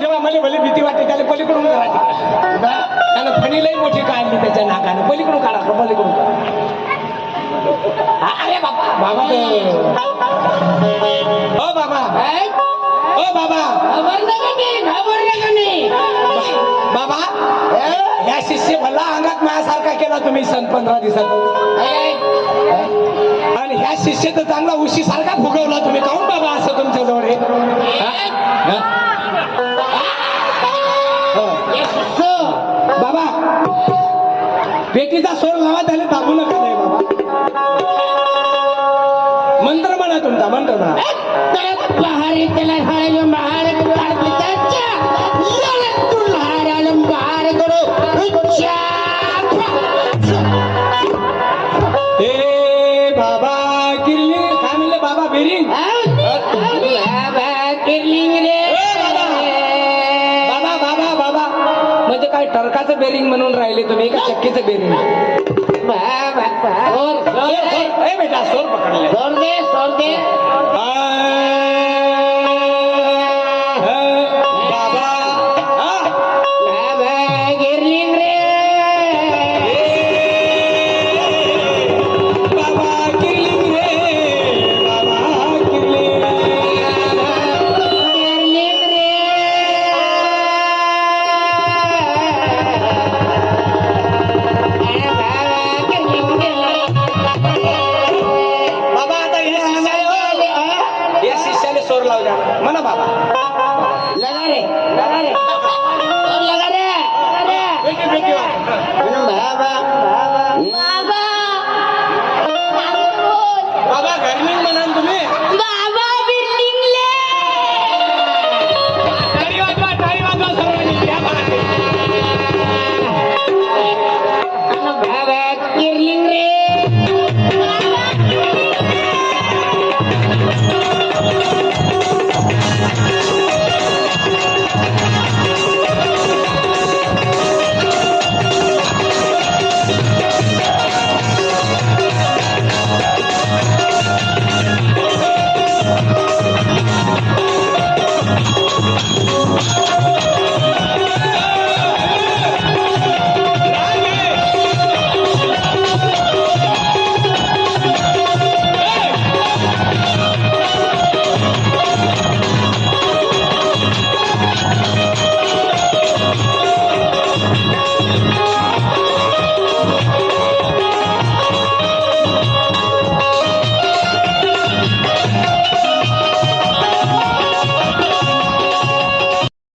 तेव्हा मला भले भीती वाटते त्याला पलीकडून करायची त्यानं फणीलाही मोठी काढली त्याच्या नाकानं पलीकडून काढा पलीकडून अरे बाबा बाबा ओ बाबा ओ बाबा बाबा या शिष्य भला अंगात माझ्यासारखा केला तुम्ही सण 15 दिवसात आणि ह्या शिष्य तर चांगला उशी सारखा फुगवला तुम्ही काहून बाबा असं तुमच्या जवळ बाबा पेटीचा सोर लावा त्याला दाबू नका नाही बाबा मंत्र म्हणा तुमचा मंत्र म्हणा बाबा किरलिंग काय म्हणले बाबा बेरिंग किरलिंग रे बाबा बाबा बाबा म्हणजे काय टरकाचं बेरिंग म्हणून राहिले तुम्ही का चक्कीचं बेरिंग बेटा सोर पकडले सोर दे म्हणा बाबा लगा रे बाबा